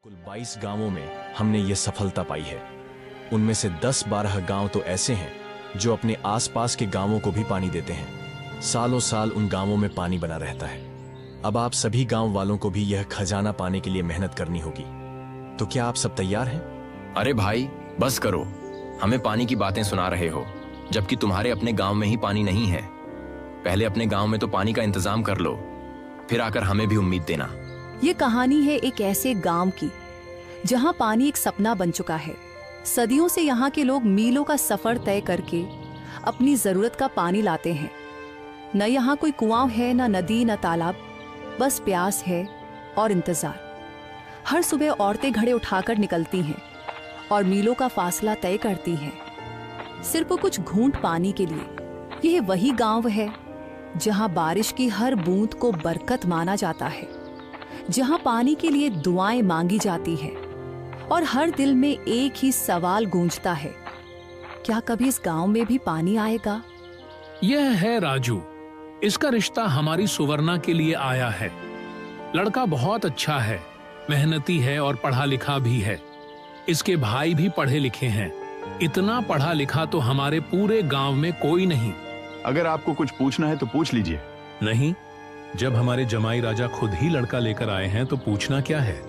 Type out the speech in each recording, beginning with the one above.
कुल 22 गांवों में हमने ये सफलता पाई है। उनमें से 10-12 गांव तो ऐसे हैं जो अपने आसपास के गांवों को भी पानी देते हैं। सालों साल उन गांवों में पानी बना रहता है। अब आप सभी गांव वालों को भी यह खजाना पाने के लिए मेहनत करनी होगी। तो क्या आप सब तैयार हैं? अरे भाई बस करो, हमें पानी की बातें सुना रहे हो जबकि तुम्हारे अपने गांव में ही पानी नहीं है। पहले अपने गांव में तो पानी का इंतजाम कर लो, फिर आकर हमें भी उम्मीद देना। ये कहानी है एक ऐसे गांव की जहां पानी एक सपना बन चुका है। सदियों से यहाँ के लोग मीलों का सफर तय करके अपनी जरूरत का पानी लाते हैं। न यहाँ कोई कुआं है, न नदी, न तालाब, बस प्यास है और इंतजार। हर सुबह औरतें घड़े उठाकर निकलती हैं और मीलों का फासला तय करती हैं, सिर्फ कुछ घूंट पानी के लिए। यह वही गांव है जहां बारिश की हर बूंद को बरकत माना जाता है, जहां पानी के लिए दुआएं मांगी जाती है और हर दिल में एक ही सवाल गूंजता है, क्या कभी इस गांव में भी पानी आएगा? यह है राजू। इसका रिश्ता हमारी सुवर्णा के लिए आया है। लड़का बहुत अच्छा है, मेहनती है और पढ़ा लिखा भी है। इसके भाई भी पढ़े लिखे हैं। इतना पढ़ा लिखा तो हमारे पूरे गांव में कोई नहीं। अगर आपको कुछ पूछना है तो पूछ लीजिए। नहीं, जब हमारे जमाई राजा खुद ही लड़का लेकर आए हैं तो पूछना क्या है।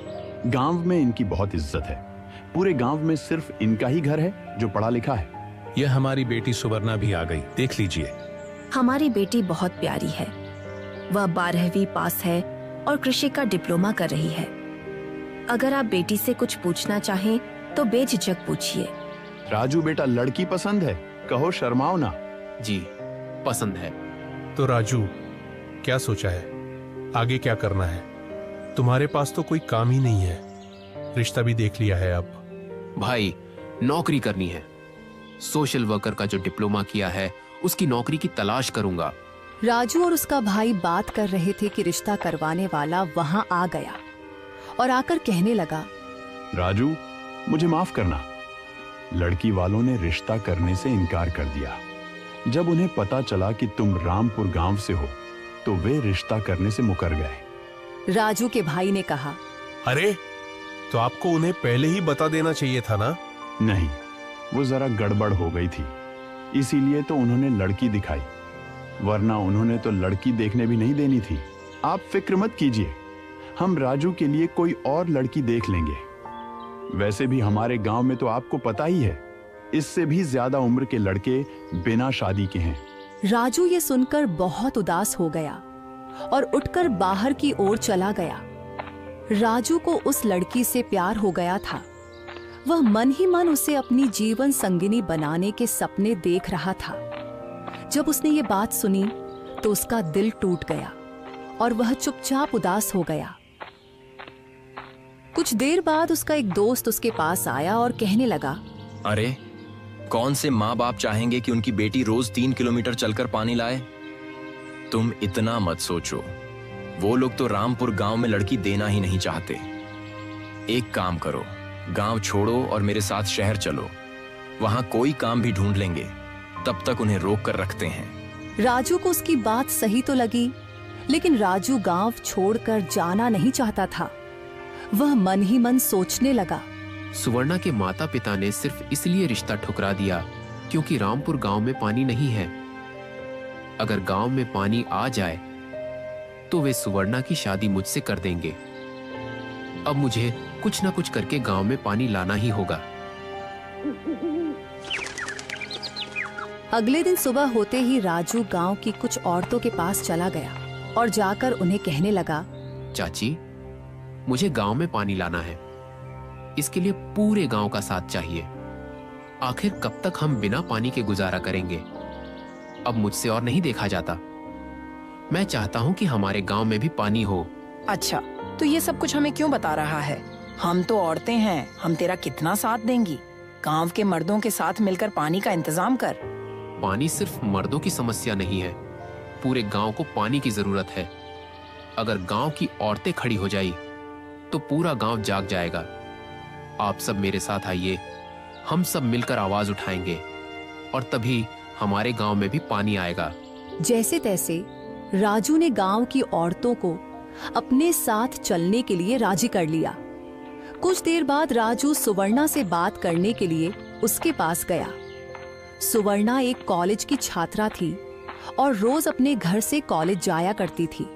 गांव में इनकी बहुत इज्जत है। पूरे गांव में सिर्फ इनका ही घर है जो पढ़ा लिखा है। यह हमारी बेटी सुवर्णा भी आ गई, देख लीजिए। हमारी बेटी बहुत प्यारी है। वह 12वीं पास है और कृषि का डिप्लोमा कर रही है। अगर आप बेटी से कुछ पूछना चाहें तो बेझिझक पूछिए। राजू बेटा, लड़की पसंद है, कहो शर्माओ ना। जी पसंद है। तो राजू, क्या सोचा है, आगे क्या करना है? तुम्हारे पास तो कोई काम ही नहीं है। रिश्ता भी देख लिया है। अब भाई नौकरी करनी है। सोशल वर्कर का जो डिप्लोमा किया है उसकी नौकरी की तलाश करूंगा। राजू और उसका भाई बात कर रहे थे कि रिश्ता करवाने वाला वहां आ गया और आकर कहने लगा, राजू मुझे माफ करना, लड़की वालों ने रिश्ता करने से इनकार कर दिया। जब उन्हें पता चला कि तुम रामपुर गांव से हो तो वे रिश्ता करने से मुकर गए। राजू के भाई ने कहा, अरे तो आपको उन्हें पहले ही बता देना चाहिए था ना। नहीं, वो जरा गड़बड़ हो गई थी, इसीलिए तो उन्होंने लड़की दिखाई, वरना उन्होंने तो लड़की देखने भी नहीं देनी थी। आप फिक्र मत कीजिए, हम राजू के लिए कोई और लड़की देख लेंगे। वैसे भी हमारे गांव में तो आपको पता ही है, इससे भी ज्यादा उम्र के लड़के बिना शादी के हैं। राजू ये सुनकर बहुत उदास हो गया और उठकर बाहर की ओर चला गया। राजू को उस लड़की से प्यार हो गया था। वह मन ही मन उसे अपनी जीवन संगिनी बनाने के सपने देख रहा था। जब उसने ये बात सुनी तो उसका दिल टूट गया और वह चुपचाप उदास हो गया। कुछ देर बाद उसका एक दोस्त उसके पास आया और कहने लगा, अरे कौन से माँ बाप चाहेंगे कि उनकी बेटी रोज 3 किलोमीटर चलकर पानी लाए? तुम इतना मत सोचो, वो लोग तो रामपुर गांव में लड़की देना ही नहीं चाहते। एक काम करो, गांव छोड़ो और मेरे साथ शहर चलो, वहां कोई काम भी ढूंढ लेंगे, तब तक उन्हें रोक कर रखते हैं। राजू को उसकी बात सही तो लगी, लेकिन राजू गांव छोड़कर जाना नहीं चाहता था। वह मन ही मन सोचने लगा, सुवर्णा के माता पिता ने सिर्फ इसलिए रिश्ता ठुकरा दिया क्योंकि रामपुर गांव में पानी नहीं है। अगर गांव में पानी आ जाए तो वे सुवर्णा की शादी मुझसे कर देंगे। अब मुझे कुछ ना कुछ करके गांव में पानी लाना ही होगा। अगले दिन सुबह होते ही राजू गांव की कुछ औरतों के पास चला गया और जाकर उन्हें कहने लगा, चाची, मुझे गांव में पानी लाना है। इसके लिए पूरे गांव का साथ चाहिए। आखिर कब तक हम बिना पानी के गुजारा करेंगे? अब मुझसे और नहीं देखा जाता। मैं चाहता हूं कि हमारे गांव में भी पानी हो। अच्छा, तो ये सब कुछ हमें क्यों बता रहा है? हम तो औरतें हैं, हम तेरा कितना साथ देंगी। गांव के मर्दों के साथ मिलकर पानी का इंतजाम कर। पानी सिर्फ मर्दों की समस्या नहीं है, पूरे गांव को पानी की जरूरत है। अगर गांव की औरतें खड़ी हो जाई तो पूरा गांव जाग जाएगा। आप सब मेरे साथ आइए, हम सब मिलकर आवाज उठाएंगे और तभी हमारे गांव में भी पानी आएगा। जैसे तैसे राजू ने गांव की औरतों को अपने साथ चलने के लिए राजी कर लिया। कुछ देर बाद राजू सुवर्णा से बात करने के लिए उसके पास गया। सुवर्णा एक कॉलेज की छात्रा थी और रोज अपने घर से कॉलेज जाया करती थी।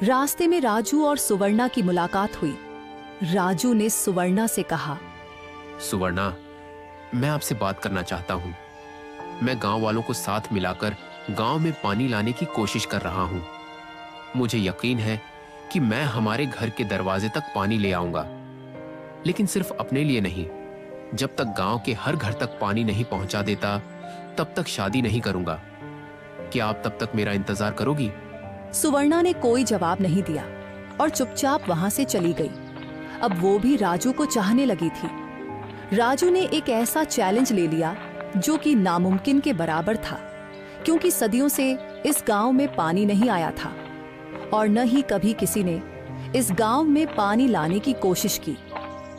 रास्ते में राजू और सुवर्णा की मुलाकात हुई। राजू ने सुवर्णा से कहा, सुवर्णा, मैं आपसे बात करना चाहता हूँ। मैं गांव वालों को साथ मिलाकर गांव में पानी लाने की कोशिश कर रहा हूँ। मुझे यकीन है कि मैं हमारे घर के दरवाजे तक पानी ले आऊंगा, लेकिन सिर्फ अपने लिए नहीं। जब तक गांव के हर घर तक पानी नहीं पहुंचा देता, तब तक शादी नहीं करूंगा। क्या आप तब तक मेरा इंतजार करोगी? सुवर्णा ने कोई जवाब नहीं दिया और चुपचाप वहां से चली गई। अब वो भी राजू को चाहने लगी थी। राजू ने एक ऐसा चैलेंज ले लिया जो कि नामुमकिन के बराबर था, क्योंकि सदियों से इस गांव में पानी नहीं आया था और न ही कभी किसी ने इस गांव में पानी लाने की कोशिश की।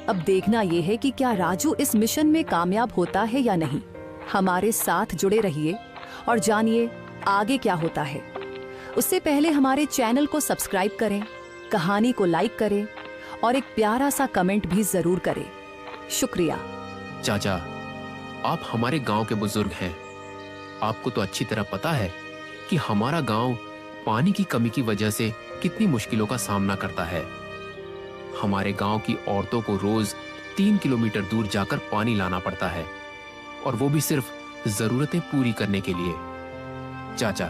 अब देखना यह है कि क्या राजू इस मिशन में कामयाब होता है या नहीं। हमारे साथ जुड़े रहिए और जानिए आगे क्या होता है। उससे पहले हमारे चैनल को सब्सक्राइब करें, कहानी को लाइक करें और एक प्यारा सा कमेंट भी जरूर करें। शुक्रिया। चाचा, आप हमारे गांव के बुजुर्ग हैं। आपको तो अच्छी तरह पता है कि हमारा गांव पानी की कमी की वजह से कितनी मुश्किलों का सामना करता है। हमारे गांव की औरतों को रोज 3 किलोमीटर दूर जाकर पानी लाना पड़ता है, और वो भी सिर्फ जरूरतें पूरी करने के लिए। चाचा,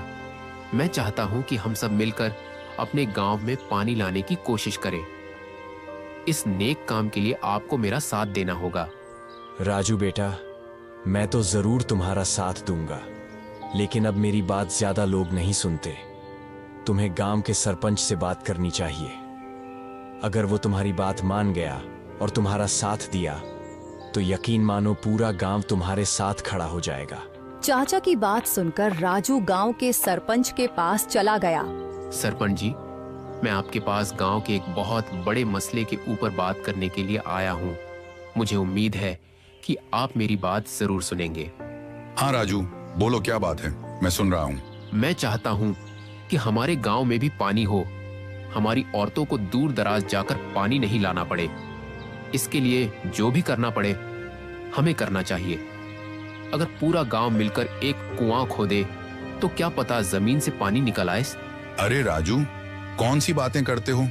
मैं चाहता हूं कि हम सब मिलकर अपने गांव में पानी लाने की कोशिश करें। इस नेक काम के लिए आपको मेरा साथ देना होगा। राजू बेटा, मैं तो जरूर तुम्हारा साथ दूंगा, लेकिन अब मेरी बात ज्यादा लोग नहीं सुनते। तुम्हें गांव के सरपंच से बात करनी चाहिए। अगर वो तुम्हारी बात मान गया और तुम्हारा साथ दिया, तो यकीन मानो पूरा गांव तुम्हारे साथ खड़ा हो जाएगा। चाचा की बात सुनकर राजू गांव के सरपंच के पास चला गया। सरपंच जी, मैं आपके पास गांव के एक बहुत बड़े मसले के ऊपर बात करने के लिए आया हूं। मुझे उम्मीद है कि आप मेरी बात जरूर सुनेंगे। हाँ राजू, बोलो क्या बात है, मैं सुन रहा हूँ। मैं चाहता हूँ कि हमारे गांव में भी पानी हो। हमारी औरतों को दूर दराज जाकर पानी नहीं लाना पड़े। इसके लिए जो भी करना पड़े हमें करना चाहिए। अगर पूरा गांव मिलकर एक कुआं खोदे तो क्या पता जमीन से पानी निकल आए। अरे राजू, कौन सी बातें करते हो?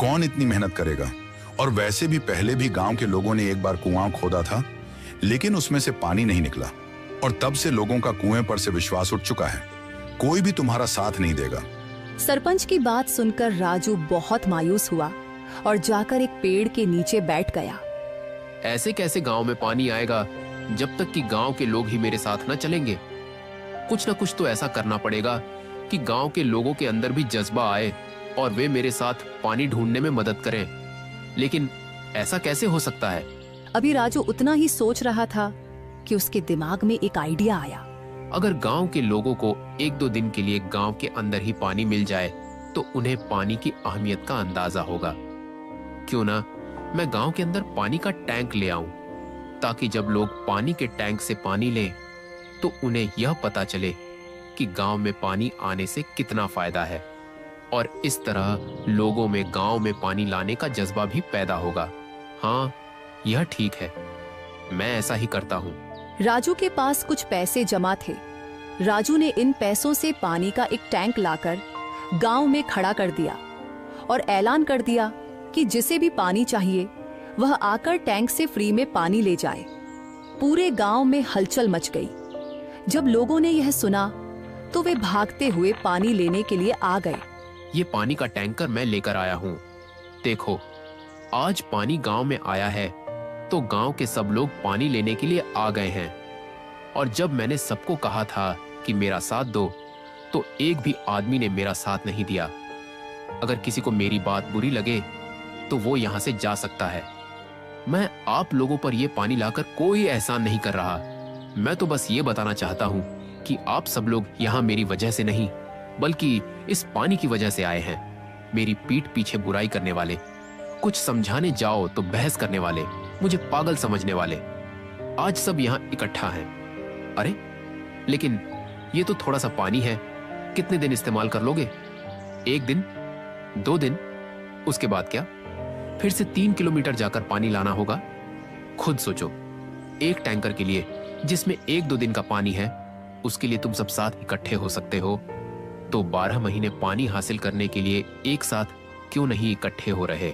कौन इतनी मेहनत करेगा? और वैसे भी पहले भी गांव के लोगों ने एक बार कुआं खोदा था, लेकिन उसमें से पानी नहीं निकला, और तब से लोगों का कुएं पर से विश्वास उठ चुका है। कोई भी तुम्हारा साथ नहीं देगा। सरपंच की बात सुनकर राजू बहुत मायूस हुआ और जाकर एक पेड़ के नीचे बैठ गया। ऐसे कैसे गांव में पानी आएगा जब तक कि गांव के लोग ही मेरे साथ न चलेंगे? कुछ न कुछ तो ऐसा करना पड़ेगा कि गांव के लोगों के अंदर भी जज्बा आए और वे मेरे साथ पानी ढूंढने में मदद करें। लेकिन ऐसा कैसे हो सकता है? अभी राजू उतना ही सोच रहा था कि उसके दिमाग में एक आइडिया आया। अगर गांव के लोगों को 1-2 दिन के लिए गांव के अंदर ही पानी मिल जाए तो उन्हें पानी की अहमियत का अंदाजा होगा। क्यों ना मैं गांव के अंदर पानी का टैंक ले आऊं, ताकि जब लोग पानी के टैंक से पानी लें तो उन्हें यह पता चले कि गांव में पानी आने से कितना फायदा है, और इस तरह लोगों में गांव में पानी लाने का जज्बा भी पैदा होगा। हाँ, यह ठीक है, मैं ऐसा ही करता हूँ। राजू के पास कुछ पैसे जमा थे। राजू ने इन पैसों से पानी का एक टैंक लाकर गांव में खड़ा कर दिया और ऐलान कर दिया कि जिसे भी पानी चाहिए वह आकर टैंक से फ्री में पानी ले जाए। पूरे गांव में हलचल मच गई। जब लोगों ने यह सुना तो वे भागते हुए पानी लेने के लिए आ गए। ये पानी का टैंकर मैं लेकर आया हूँ। देखो, आज पानी गांव में आया है तो गांव के सब लोग पानी लेने के लिए आ गए हैं। और जब मैंने सबको कहा था कि मेरा साथ दो, तो एक भी आदमी ने मेरा साथ नहीं दिया। अगर किसी को मेरी बात बुरी लगे तो वो यहां से जा सकता है। मैं आप लोगों पर यह पानी लाकर कोई एहसान नहीं कर रहा। मैं तो बस ये बताना चाहता हूं कि आप सब लोग यहां मेरी वजह से नहीं, बल्कि इस पानी की वजह से आए हैं। मेरी पीठ पीछे बुराई करने वाले, कुछ समझाने जाओ तो बहस करने वाले, मुझे पागल समझने वाले, आज सब यहां इकट्ठा हैं। अरे लेकिन ये तो थोड़ा सा पानी है, कितने दिन इस्तेमाल कर लोगे? 1 दिन, 2 दिन, उसके बाद क्या? फिर से 3 किलोमीटर जाकर पानी लाना होगा। खुद सोचो, एक टैंकर के लिए जिसमें 1-2 दिन का पानी है, उसके लिए तुम सब साथ इकट्ठे हो सकते हो, तो 12 महीने पानी हासिल करने के लिए एक साथ क्यों नहीं इकट्ठे हो रहे?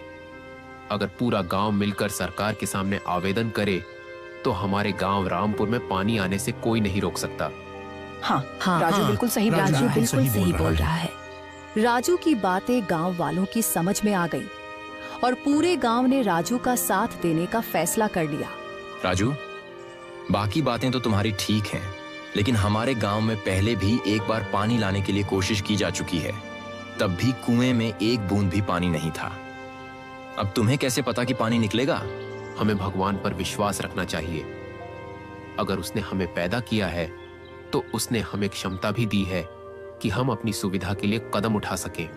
अगर पूरा गांव मिलकर सरकार के सामने आवेदन करे तो हमारे गांव रामपुर में पानी आने से कोई नहीं रोक सकता। हाँ, हाँ, राजू बिल्कुल सही बोल राजू रहा है। बिल्कुल सही बोल रहा है। राजू की बातें गांव वालों की समझ में आ गई और पूरे गांव ने राजू का साथ देने का फैसला कर लिया। राजू, बाकी बातें तो तुम्हारी ठीक हैं, लेकिन हमारे गांव में पहले भी एक बार पानी लाने के लिए कोशिश की जा चुकी है। तब भी कुएं में एक बूंद भी पानी नहीं था। अब तुम्हें कैसे पता कि पानी निकलेगा? हमें भगवान पर विश्वास रखना चाहिए। अगर उसने हमें पैदा किया है तो उसने हमें क्षमता भी दी है कि हम अपनी सुविधा के लिए कदम उठा सकें।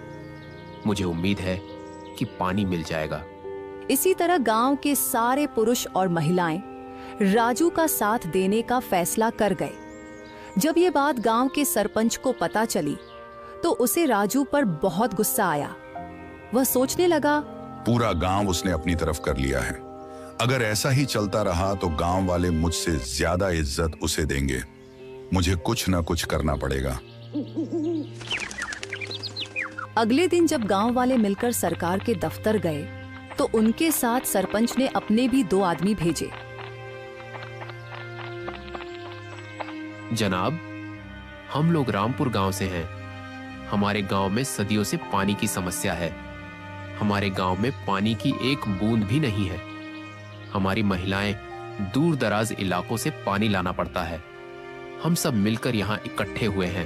मुझे उम्मीद है कि पानी मिल जाएगा। इसी तरह गांव के सारे पुरुष और महिलाएं राजू का साथ देने का फैसला कर गए। जब ये बात गांव के सरपंच को पता चली तो उसे राजू पर बहुत गुस्सा आया। वह सोचने लगा, पूरा गांव उसने अपनी तरफ कर लिया है। अगर ऐसा ही चलता रहा तो गांव वाले मुझसे ज्यादा इज्जत उसे देंगे। मुझे कुछ ना कुछ करना पड़ेगा। अगले दिन जब गांव वाले मिलकर सरकार के दफ्तर गए तो उनके साथ सरपंच ने अपने भी 2 आदमी भेजे। जनाब, हम लोग रामपुर गांव से हैं। हमारे गांव में सदियों से पानी की समस्या है। हमारे गांव में पानी की एक बूंद भी नहीं है। हमारी महिलाएं दूर दराज इलाकों से पानी लाना पड़ता है। हम सब मिलकर यहाँ इकट्ठे हुए हैं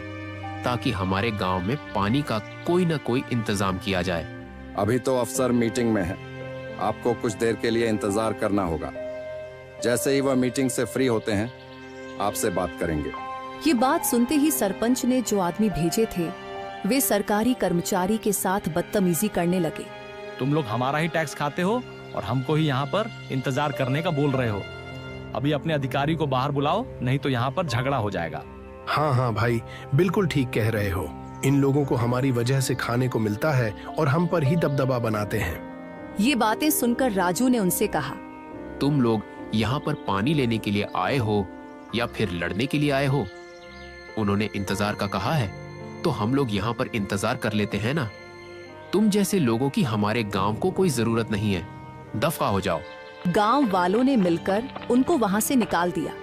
ताकि हमारे गांव में पानी का कोई ना कोई इंतजाम किया जाए। अभी तो अफसर मीटिंग में है, आपको कुछ देर के लिए इंतजार करना होगा। जैसे ही वह मीटिंग से फ्री होते हैं आपसे बात करेंगे। ये बात सुनते ही सरपंच ने जो आदमी भेजे थे वे सरकारी कर्मचारी के साथ बदतमीजी करने लगे। तुम लोग हमारा ही टैक्स खाते हो और हमको ही यहाँ पर इंतजार करने का बोल रहे हो। अभी अपने अधिकारी को बाहर बुलाओ, नहीं तो यहाँ पर झगड़ा हो जाएगा। हाँ हाँ भाई, बिल्कुल ठीक कह रहे हो। इन लोगों को हमारी वजह से खाने को मिलता है और हम पर ही दबदबा बनाते हैं। ये बातें सुनकर राजू ने उनसे कहा, तुम लोग यहाँ पर पानी लेने के लिए आए हो या फिर लड़ने के लिए आए हो? उन्होंने इंतजार का कहा है तो हम लोग यहाँ पर इंतजार कर लेते हैं ना। तुम जैसे लोगों की हमारे गांव को कोई जरूरत नहीं है। दफा हो जाओ। गांव वालों ने मिलकर उनको वहां से निकाल दिया।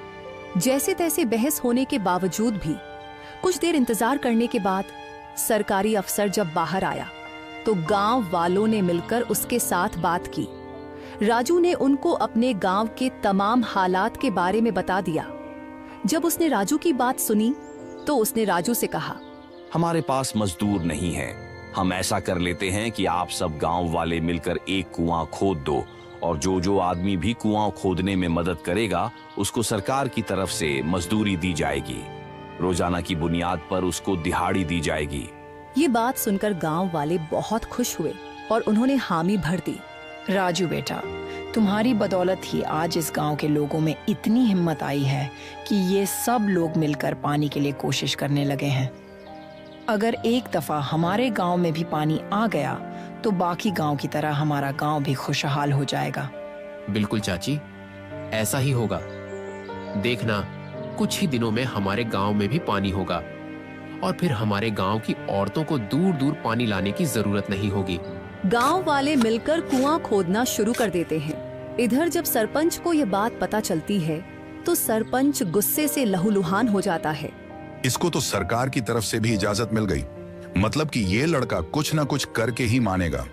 जैसे तैसे बहस होने के बावजूद भी कुछ देर इंतजार करने के बाद सरकारी अफसर जब बाहर आया तो गांव वालों ने मिलकर उसके साथ बात की। राजू ने उनको अपने गांव के तमाम हालात के बारे में बता दिया। जब उसने राजू की बात सुनी तो उसने राजू से कहा, हमारे पास मजदूर नहीं है। हम ऐसा कर लेते हैं कि आप सब गांव वाले मिलकर एक कुआं खोद दो और जो जो आदमी भी कुआं खोदने में मदद करेगा उसको सरकार की तरफ से मजदूरी दी जाएगी। रोजाना की बुनियाद पर उसको दिहाड़ी दी जाएगी। ये बात सुनकर गांव वाले बहुत खुश हुए और उन्होंने हामी भर दी। राजू बेटा, तुम्हारी बदौलत ही आज इस गांव के लोगों में इतनी हिम्मत आई है कि ये सब लोग मिलकर पानी के लिए कोशिश करने लगे हैं। अगर एक दफा हमारे गांव में भी पानी आ गया तो बाकी गांव की तरह हमारा गांव भी खुशहाल हो जाएगा। बिल्कुल चाची, ऐसा ही होगा। देखना, कुछ ही दिनों में हमारे गांव में भी पानी होगा और फिर हमारे गांव की औरतों को दूर दूर पानी लाने की जरूरत नहीं होगी। गांव वाले मिलकर कुआं खोदना शुरू कर देते हैं। इधर जब सरपंच को ये बात पता चलती है तो सरपंच गुस्से से लहूलुहान हो जाता है। इसको तो सरकार की तरफ से भी इजाजत मिल गई, मतलब कि ये लड़का कुछ ना कुछ करके ही मानेगा।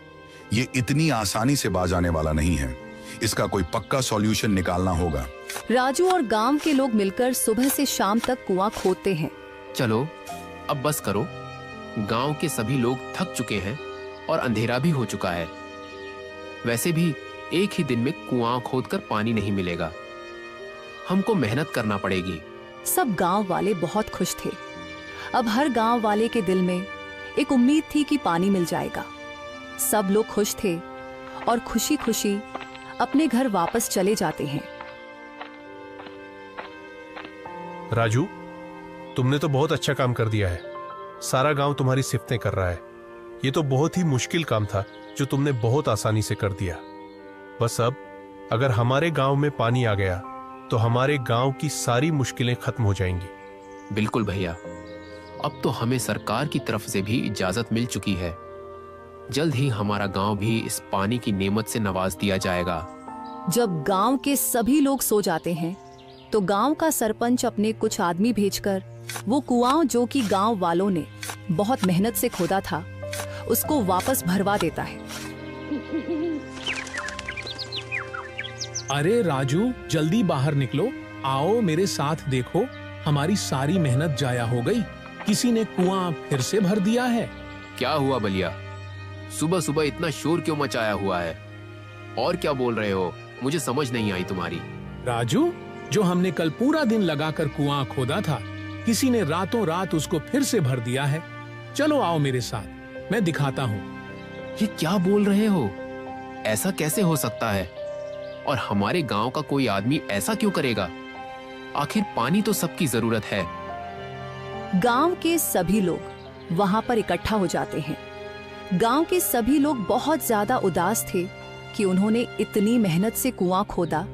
ये इतनी आसानी से बाज आने वाला नहीं है। इसका कोई पक्का सॉल्यूशन निकालना होगा। राजू और गांव के लोग मिलकर सुबह से शाम तक कुआं खोदते हैं। चलो अब बस करो। गांव के सभी लोग थक चुके हैं और अंधेरा भी हो चुका है। वैसे भी एक ही दिन में कुआं खोदकर पानी नहीं मिलेगा। हमको मेहनत करना पड़ेगी। सब गांव वाले बहुत खुश थे। अब हर गांव वाले के दिल में एक उम्मीद थी कि पानी मिल जाएगा। सब लोग खुश थे और खुशी खुशी अपने घर वापस चले जाते हैं। राजू, तुमने तो बहुत अच्छा काम कर दिया है। सारा गांव तुम्हारी सिफतें कर रहा है। ये तो बहुत ही मुश्किल काम था जो तुमने बहुत आसानी से कर दिया। बस अब अगर हमारे गांव में पानी आ गया तो हमारे गांव की सारी मुश्किलें खत्म हो जाएंगी। बिल्कुल भैया, अब तो हमें सरकार की तरफ से भी इजाजत मिल चुकी है। जल्द ही हमारा गांव भी इस पानी की नेमत से नवाज दिया जाएगा। जब गांव के सभी लोग सो जाते हैं तो गांव का सरपंच अपने कुछ आदमी भेजकर वो कुआं जो कि गांव वालों ने बहुत मेहनत से खोदा था उसको वापस भरवा देता है। अरे राजू, जल्दी बाहर निकलो, आओ मेरे साथ देखो, हमारी सारी मेहनत जाया हो गई। किसी ने कुआं फिर से भर दिया है। क्या हुआ बलिया? सुबह सुबह इतना शोर क्यों मचाया हुआ है? और क्या बोल रहे हो? मुझे समझ नहीं आई तुम्हारी। राजू, जो हमने कल पूरा दिन लगाकर कुआं खोदा था, किसी ने रातों रात उसको फिर से भर दिया है। चलो आओ मेरे साथ, मैं दिखाता हूँ। ये क्या बोल रहे हो? ऐसा कैसे हो सकता है? और हमारे गांव का कोई आदमी ऐसा क्यों करेगा? आखिर पानी तो सबकी जरूरत है। गांव के सभी लोग वहां पर इकट्ठा हो जाते हैं। गांव के सभी लोग बहुत ज्यादा उदास थे कि उन्होंने इतनी मेहनत से कुआं खोदा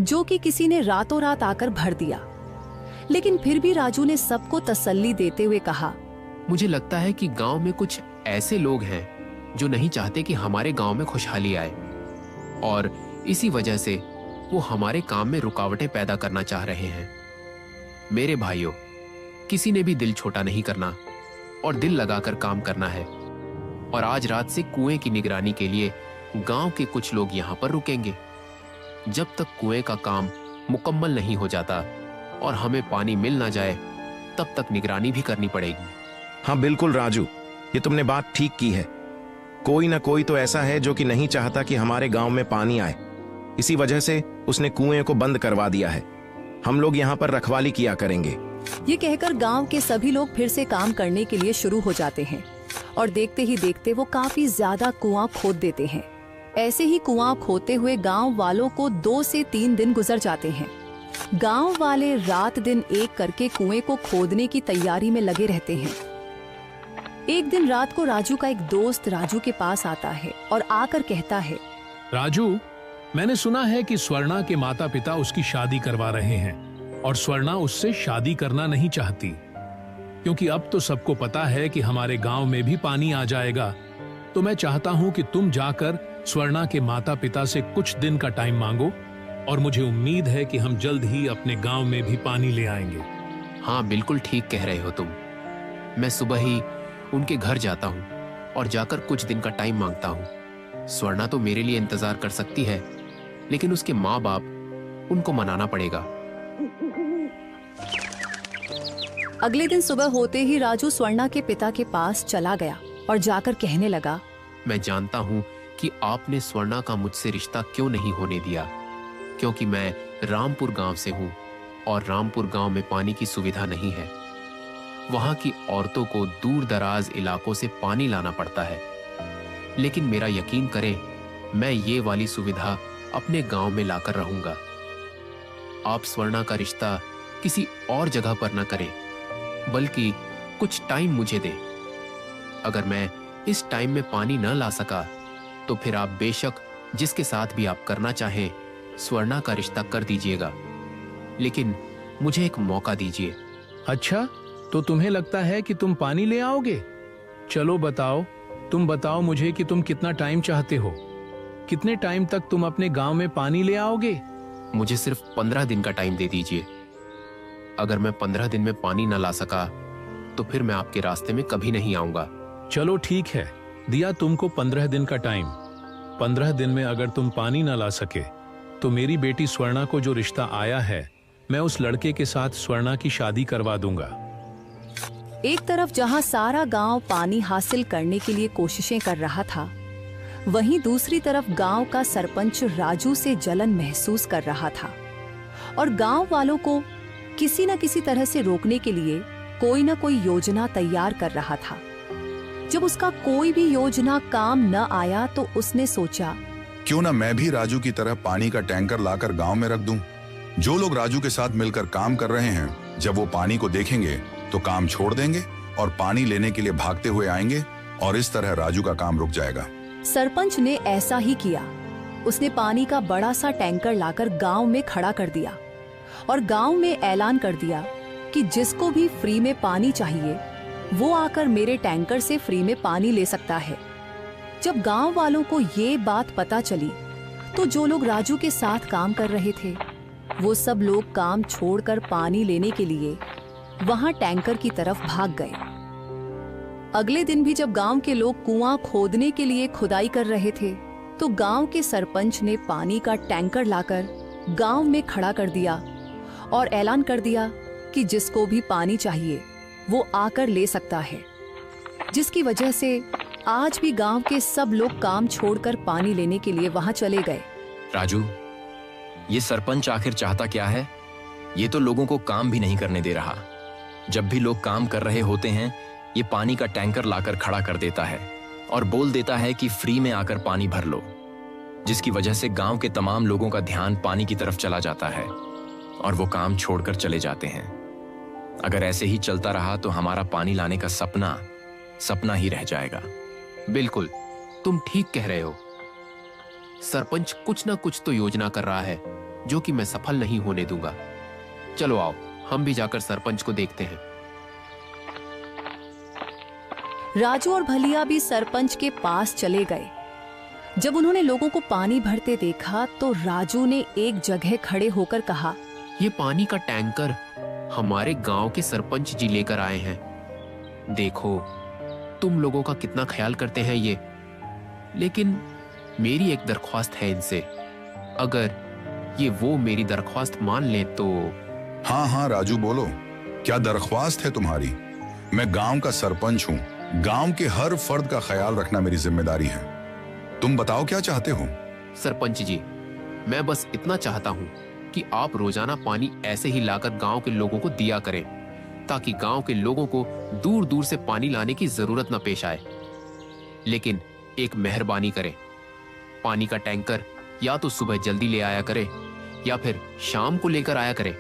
जो कि किसी ने रातों रात आकर भर दिया। लेकिन फिर भी राजू ने सबको तसल्ली देते हुए कहा, मुझे लगता है कि गांव में कुछ ऐसे लोग हैं जो नहीं चाहते कि हमारे गांव में खुशहाली आए, और इसी वजह से वो हमारे काम में रुकावटें पैदा करना चाह रहे हैं। मेरे भाइयों, किसी ने भी दिल छोटा नहीं करना और दिल लगाकर काम करना है। और आज रात से कुएं की निगरानी के लिए गांव के कुछ लोग यहाँ पर रुकेंगे। जब तक कुएं का काम मुकम्मल नहीं हो जाता और हमें पानी मिल ना जाए, तब तक निगरानी भी करनी पड़ेगी। हाँ बिल्कुल राजू, ये तुमने बात ठीक की है। कोई ना कोई तो ऐसा है जो कि नहीं चाहता कि हमारे गांव में पानी आए। इसी वजह से उसने कुएं को बंद करवा दिया है। हम लोग यहाँ पर रखवाली किया करेंगे। ये कहकर गांव के सभी लोग फिर से काम करने के लिए शुरू हो जाते हैं और देखते ही देखते वो काफी ज्यादा कुआं खोद देते हैं। ऐसे ही कुआं खोदते हुए गांव वालों को 2 से 3 दिन गुजर जाते हैं। गांव वाले रात दिन एक करके कुएं को खोदने की तैयारी में लगे रहते हैं। एक दिन रात को राजू का एक दोस्त राजू के पास आता है और आकर कहता है, राजू, मैंने सुना है कि स्वर्णा के माता पिता उसकी शादी करवा रहे हैं और स्वर्णा उससे शादी करना नहीं चाहती, क्योंकि अब तो सबको पता है कि हमारे गांव में भी पानी आ जाएगा। तो मैं चाहता हूं कि तुम जाकर स्वर्णा के माता पिता से कुछ दिन का टाइम मांगो, और मुझे उम्मीद है कि हम जल्द ही अपने गांव में भी पानी ले आएंगे। हाँ बिल्कुल ठीक कह रहे हो तुम। मैं सुबह ही उनके घर जाता हूँ और जाकर कुछ दिन का टाइम मांगता हूँ। स्वर्णा तो मेरे लिए इंतजार कर सकती है, लेकिन उसके माँ बाप, उनको मनाना पड़ेगा। अगले दिन सुबह होते ही राजू स्वर्णा के पिता के पास चला गया और जाकर कहने लगा, मैं जानता हूँ कि आपने स्वर्णा का मुझसे रिश्ता क्यों नहीं होने दिया, क्योंकि मैं रामपुर गांव से हूँ और रामपुर गांव में पानी की सुविधा नहीं है। वहां की औरतों को दूर दराज इलाकों से पानी लाना पड़ता है। लेकिन मेरा यकीन करें, मैं ये वाली सुविधा अपने गांव में लाकर रहूंगा। आप स्वर्णा का रिश्ता किसी और जगह पर न करें, बल्कि कुछ टाइम मुझे दें। अगर मैं इस टाइम में पानी न ला सका, तो फिर आप बेशक जिसके साथ भी आप करना चाहें स्वर्णा का रिश्ता कर दीजिएगा, लेकिन मुझे एक मौका दीजिए। अच्छा, तो तुम्हें लगता है कि तुम पानी ले आओगे? चलो बताओ, तुम बताओ मुझे कि तुम कितना टाइम चाहते हो। कितने टाइम तक तुम अपने गांव में पानी ले आओगे? मुझे सिर्फ 15 दिन का टाइम दे दीजिए। अगर मैं 15 दिन में पानी न ला सका, तो फिर मैं आपके रास्ते में कभी नहीं आऊंगा। चलो ठीक है, दिया तुमको 15 दिन का टाइम। 15 दिन में अगर तुम पानी न ला सके, तो मेरी बेटी स्वर्णा को जो रिश्ता आया है, मैं उस लड़के के साथ स्वर्णा की शादी करवा दूंगा। एक तरफ जहां सारा गांव पानी हासिल करने के लिए कोशिशें कर रहा था, वहीं दूसरी तरफ गांव का सरपंच राजू से जलन महसूस कर रहा था और गांव वालों को किसी न किसी तरह से रोकने के लिए कोई न कोई योजना तैयार कर रहा था। जब उसका कोई भी योजना काम न आया, तो उसने सोचा, क्यों ना मैं भी राजू की तरह पानी का टैंकर लाकर गांव में रख दूं। जो लोग राजू के साथ मिलकर काम कर रहे हैं, जब वो पानी को देखेंगे तो काम छोड़ देंगे और पानी लेने के लिए भागते हुए आएंगे, और इस तरह राजू का काम रुक जाएगा। सरपंच ने ऐसा ही किया उसने पानी का बड़ा सा टैंकर लाकर गांव में खड़ा कर दिया और गांव में ऐलान कर दिया कि जिसको भी फ्री में पानी चाहिए वो आकर मेरे टैंकर से फ्री में पानी ले सकता है। जब गांव वालों को ये बात पता चली तो जो लोग राजू के साथ काम कर रहे थे वो सब लोग काम छोड़कर पानी लेने के लिए वहां टैंकर की तरफ भाग गए। अगले दिन भी जब गांव के लोग कुआं खोदने के लिए खुदाई कर रहे थे तो गांव के सरपंच ने पानी का टैंकर लाकर गांव में खड़ा कर दिया और ऐलान कर दिया कि जिसको भी पानी चाहिए वो आकर ले सकता है, जिसकी वजह से आज भी गांव के सब लोग काम छोड़कर पानी लेने के लिए वहां चले गए। राजू, ये सरपंच आखिर चाहता क्या है? ये तो लोगों को काम भी नहीं करने दे रहा। जब भी लोग काम कर रहे होते हैं ये पानी का टैंकर लाकर खड़ा कर देता है और बोल देता है कि फ्री में आकर पानी भर लो, जिसकी वजह से गांव के तमाम लोगों का ध्यान पानी की तरफ चला जाता है और वो काम छोड़कर चले जाते हैं। अगर ऐसे ही चलता रहा तो हमारा पानी लाने का सपना ही रह जाएगा। बिल्कुल, तुम ठीक कह रहे हो। सरपंच कुछ ना कुछ तो योजना कर रहा है जो कि मैं सफल नहीं होने दूंगा। चलो आओ, हम भी जाकर सरपंच को देखते हैं। राजू और भलिया भी सरपंच के पास चले गए। जब उन्होंने लोगों को पानी भरते देखा तो राजू ने एक जगह खड़े होकर कहा, ये पानी का टैंकर हमारे गांव के सरपंच जी लेकर आए हैं। देखो, तुम लोगों का कितना ख्याल करते हैं ये। लेकिन मेरी एक दरख्वास्त है इनसे, अगर ये वो मेरी दरख्वास्त मान ले तो। हाँ हाँ राजू, बोलो, क्या दरख्वास्त है तुम्हारी? मैं गांव का सरपंच हूँ। गांव के हर फर्द का ख्याल रखना मेरी जिम्मेदारी है। तुम बताओ क्या चाहते हो? सरपंच जी, मैं बस इतना चाहता हूँ कि आप रोजाना पानी ऐसे ही लाकर गांव के लोगों को दिया करें, ताकि गांव के लोगों को दूर दूर से पानी लाने की जरूरत न पेश आए। लेकिन एक मेहरबानी करें, पानी का टैंकर या तो सुबह जल्दी ले आया करे या फिर शाम को लेकर आया करे,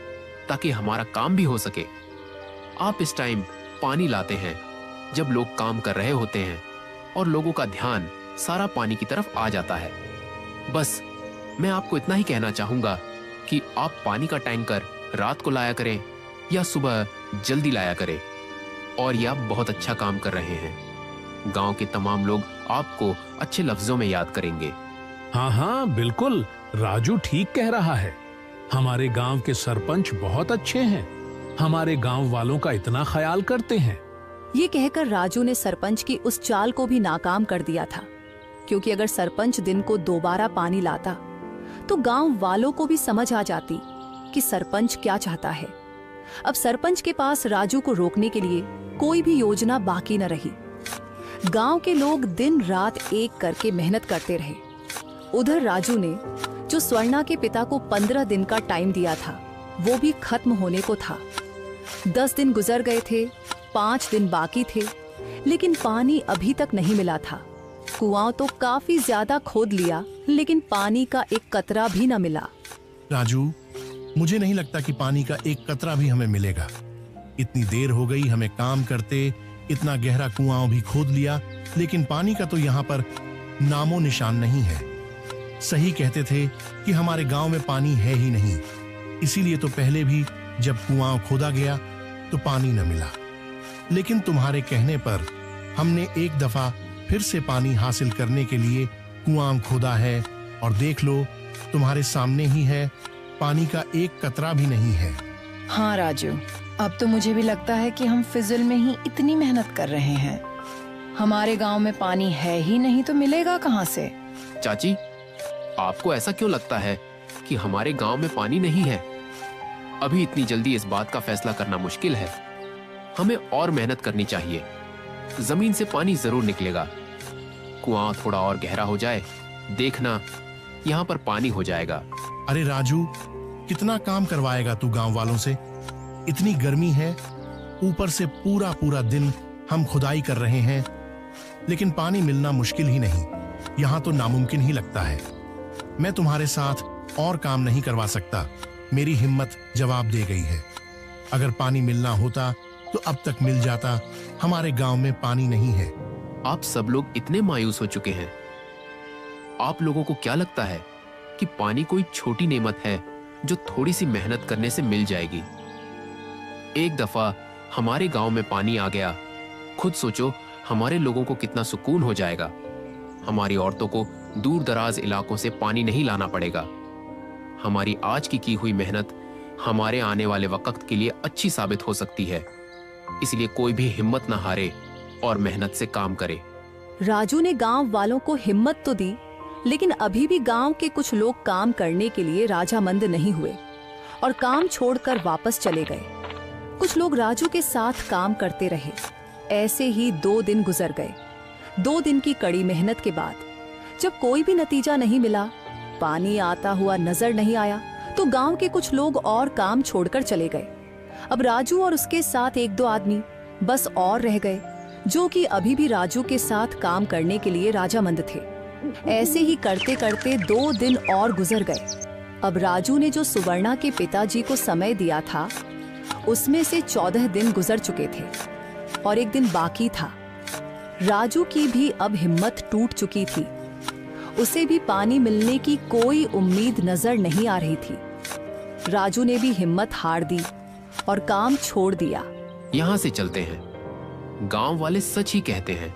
ताकि हमारा काम भी हो सके। आप इस टाइम पानी लाते हैं जब लोग काम कर रहे होते हैं और लोगों का ध्यान सारा पानी की तरफ आ जाता है। बस मैं आपको इतना ही कहना चाहूंगा कि आप पानी का टैंकर रात को लाया करें या सुबह जल्दी लाया करें। और ये आप बहुत अच्छा काम कर रहे हैं। गांव के तमाम लोग आपको अच्छे लफ्जों में याद करेंगे। हाँ हाँ बिल्कुल, राजू ठीक कह रहा है। हमारे गांव के सरपंच बहुत अच्छे हैं। हमारे गांव वालों का इतना ख्याल करते हैं। ये कहकर राजू ने सरपंच की उस चाल को भी नाकाम कर दिया था, क्योंकि अगर सरपंच दिन को दोबारा पानी लाता तो गांव वालों को भी समझ आ जाती कि सरपंच क्या चाहता है। अब सरपंच के पास राजू को रोकने के लिए कोई भी योजना बाकी न रही। गांव के लोग दिन रात एक करके मेहनत करते रहे। उधर राजू ने जो स्वर्णा के पिता को 15 दिन का टाइम दिया था वो भी खत्म होने को था। 10 दिन गुजर गए थे, 5 दिन बाकी थे, लेकिन पानी अभी तक नहीं मिला था। कुआं तो काफी ज्यादा खोद लिया, लेकिन पानी का एक कतरा भी न मिला। राजू, मुझे नहीं लगता कि पानी का एक कतरा भी हमें मिलेगा। इतनी देर हो गई हमें काम करते, इतना गहरा कुआं भी खोद लिया, लेकिन पानी का तो यहाँ पर नामो निशान नहीं है। सही कहते थे कि हमारे गांव में पानी है ही नहीं, इसीलिए तो पहले भी जब कुआं खोदा गया तो पानी न मिला। लेकिन तुम्हारे कहने पर हमने एक दफा फिर से पानी हासिल करने के लिए कुआं खोदा है और देख लो, तुम्हारे सामने ही है, पानी का एक कतरा भी नहीं है। हाँ राजू, अब तो मुझे भी लगता है कि हम फिजुल में ही इतनी मेहनत कर रहे हैं। हमारे गांव में पानी है ही नहीं तो मिलेगा कहाँ से? चाची, आपको ऐसा क्यों लगता है कि हमारे गांव में पानी नहीं है? अभी इतनी जल्दी इस बात का फैसला करना मुश्किल है। हमें और मेहनत करनी चाहिए। जमीन से पानी जरूर निकलेगा। कुआं थोड़ा और गहरा हो जाए, देखना यहाँ पर पानी हो जाएगा। अरे राजू, कितना काम करवाएगा तू गांव वालों से? इतनी गर्मी है, ऊपर से पूरा पूरा दिन हम खुदाई कर रहे हैं, लेकिन पानी मिलना मुश्किल ही नहीं, यहाँ तो नामुमकिन ही लगता है। मैं तुम्हारे साथ और काम नहीं करवा सकता। मेरी हिम्मत जवाब दे गई है। अगर पानी मिलना होता तो अब तक मिल जाता। हमारे गांव में पानी नहीं है। आप सब लोग इतने मायूस हो चुके हैं। आप लोगों को क्या लगता है कि पानी कोई छोटी नेमत है जो थोड़ी सी मेहनत करने से मिल जाएगी। एक दफा हमारे गांव में पानी आ गया, खुद सोचो हमारे लोगों को कितना सुकून हो जाएगा। हमारी औरतों को दूर दराज इलाकों से पानी नहीं लाना पड़ेगा। हमारी आज की हुई मेहनत हमारे आने वाले वक्त के लिए अच्छी साबित हो सकती है। इसलिए कोई भी हिम्मत न हारे और मेहनत से काम करे। राजू ने गांव वालों को हिम्मत तो दी, लेकिन अभी भी गांव के कुछ लोग काम करने के लिए राजामंद नहीं हुए और काम छोड़कर वापस चले गए। कुछ लोग राजू के साथ काम करते रहे। ऐसे ही 2 दिन गुजर गए। 2 दिन की कड़ी मेहनत के बाद जब कोई भी नतीजा नहीं मिला, पानी आता हुआ नजर नहीं आया, तो गांव के कुछ लोग और काम छोड़कर चले गए। अब राजू और उसके साथ 1-2 आदमी बस और रह गए, जो कि अभी भी राजू के साथ काम करने के लिए राजामंद थे। ऐसे ही करते करते 2 दिन और गुजर गए। अब राजू ने जो सुवर्णा के पिताजी को समय दिया था, उसमें से 14 दिन गुजर चुके थे और 1 दिन बाकी था। राजू की भी अब हिम्मत टूट चुकी थी। उसे भी पानी मिलने की कोई उम्मीद नजर नहीं आ रही थी। राजू ने भी हिम्मत हार दी और काम छोड़ दिया। यहाँ से चलते हैं। गांव वाले सच ही कहते हैं,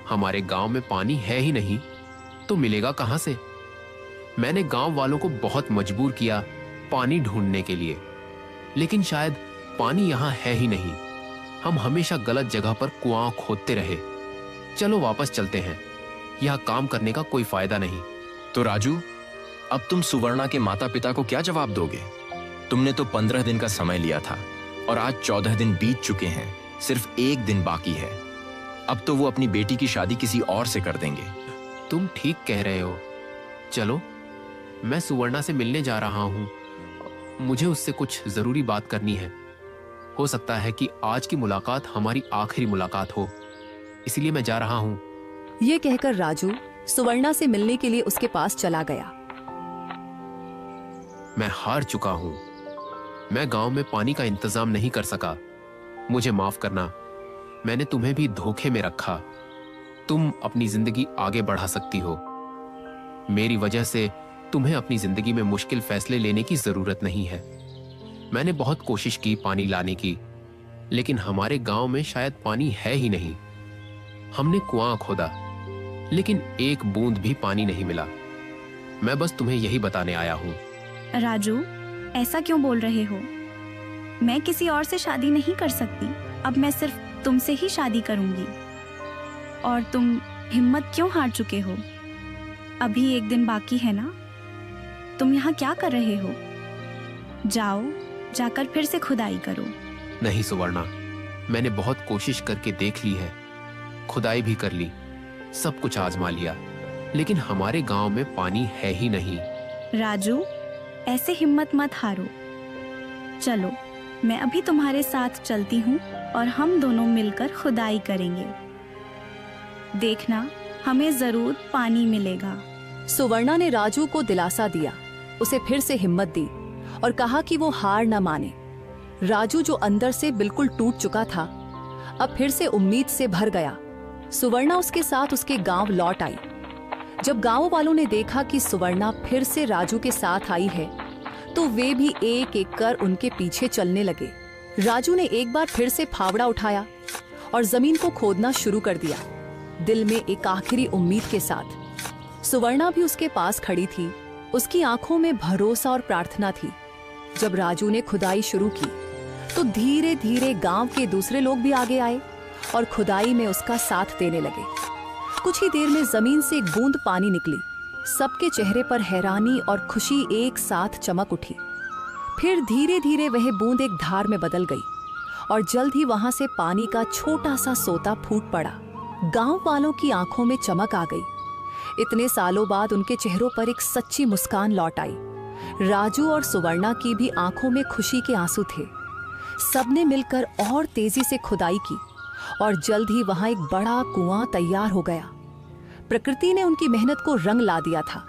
हमारे गांव में पानी है ही नहीं तो मिलेगा कहां से। मैंने गांव वालों को बहुत मजबूर किया पानी ढूंढने के लिए, लेकिन शायद पानी यहाँ है ही नहीं। हम हमेशा गलत जगह पर कुआं खोदते रहे। चलो वापस चलते हैं, यहाँ काम करने का कोई फायदा नहीं। तो राजू, अब तुम सुवर्णा के माता पिता को क्या जवाब दोगे? तुमने तो 15 दिन का समय लिया था और आज 14 दिन बीत चुके हैं। सिर्फ 1 दिन बाकी है। अब तो वो अपनी बेटी की शादी किसी और से कर देंगे। तुम ठीक कह रहे हो। चलो, मैं सुवर्णा से मिलने जा रहा हूँ। मुझे उससे कुछ जरूरी बात करनी है। हो सकता है कि आज की मुलाकात हमारी आखिरी मुलाकात हो, इसलिए मैं जा रहा हूँ। ये कहकर राजू सुवर्णा से मिलने के लिए उसके पास चला गया। मैं हार चुका हूँ। मैं गांव में पानी का इंतजाम नहीं कर सका। मुझे माफ करना। मैंने तुम्हें भी धोखे में रखा। तुम अपनी जिंदगी आगे बढ़ा सकती हो। मेरी वजह से तुम्हें अपनी जिंदगी में मुश्किल फैसले लेने की जरूरत नहीं है। मैंने बहुत कोशिश की पानी लाने की, लेकिन हमारे गांव में शायद पानी है ही नहीं। हमने कुआं खोदा, लेकिन 1 बूंद भी पानी नहीं मिला। मैं बस तुम्हें यही बताने आया हूँ। राजू, ऐसा क्यों बोल रहे हो? मैं किसी और से शादी नहीं कर सकती। अब मैं सिर्फ तुमसे ही शादी करूंगी। और तुम हिम्मत क्यों हार चुके हो? अभी 1 दिन बाकी है ना? तुम यहाँ क्या कर रहे हो? जाओ, जाकर फिर से खुदाई करो। नहीं सुवर्णा, मैंने बहुत कोशिश करके देख ली है। खुदाई भी कर ली, सब कुछ आजमा लिया, लेकिन हमारे गांव में पानी है ही नहीं। राजू, ऐसे हिम्मत मत हारो। चलो, मैं अभी तुम्हारे साथ चलती हूँ और हम दोनों मिलकर खुदाई करेंगे। देखना, हमें जरूर पानी मिलेगा। सुवर्णा ने राजू को दिलासा दिया, उसे फिर से हिम्मत दी और कहा कि वो हार न माने। राजू, जो अंदर से बिल्कुल टूट चुका था, अब फिर से उम्मीद से भर गया। सुवर्णा उसके साथ उसके गांव लौट आई। जब गांव वालों ने देखा कि सुवर्णा फिर से राजू के साथ आई है, तो वे भी एक एक कर उनके पीछे चलने लगे। राजू ने एक बार फिर से फावड़ा उठाया और जमीन को खोदना शुरू कर दिया, दिल में एक आखिरी उम्मीद के साथ। सुवर्णा भी उसके पास खड़ी थी। उसकी आंखों में भरोसा और प्रार्थना थी। जब राजू ने खुदाई शुरू की, तो धीरे धीरे गांव के दूसरे लोग भी आगे आए और खुदाई में उसका साथ देने लगे। कुछ ही देर में जमीन से एक बूंद पानी निकली। सबके चेहरे पर हैरानी और खुशी एक साथ चमक उठी। फिर धीरे धीरे वह बूंद एक धार में बदल गई और जल्द ही वहां से पानी का छोटा सा सोता फूट पड़ा। गांव वालों की आंखों में चमक आ गई। इतने सालों बाद उनके चेहरों पर एक सच्ची मुस्कान लौट आई। राजू और सुवर्णा की भी आंखों में खुशी के आंसू थे। सबने मिलकर और तेजी से खुदाई की और जल्द ही वहां एक बड़ा कुआं तैयार हो गया। प्रकृति ने उनकी मेहनत को रंग ला दिया था।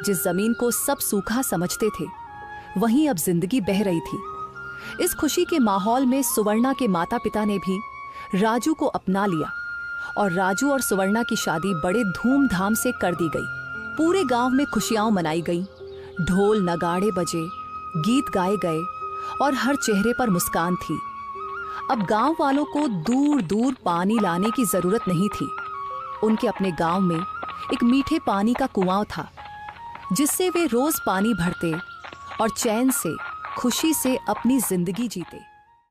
जिस जमीन को सब सूखा समझते थे, वहीं अब जिंदगी बह रही थी। इस खुशी के माहौल में सुवर्णा के माता पिता ने भी राजू को अपना लिया और राजू और सुवर्णा की शादी बड़े धूमधाम से कर दी गई। पूरे गांव में खुशियां मनाई गईं। ढोल नगाड़े बजे, गीत गाए गए और हर चेहरे पर मुस्कान थी। अब गांव वालों को दूर दूर पानी लाने की जरूरत नहीं थी। उनके अपने गांव में एक मीठे पानी का कुआं था, जिससे वे रोज पानी भरते और चैन से, खुशी से अपनी जिंदगी जीते।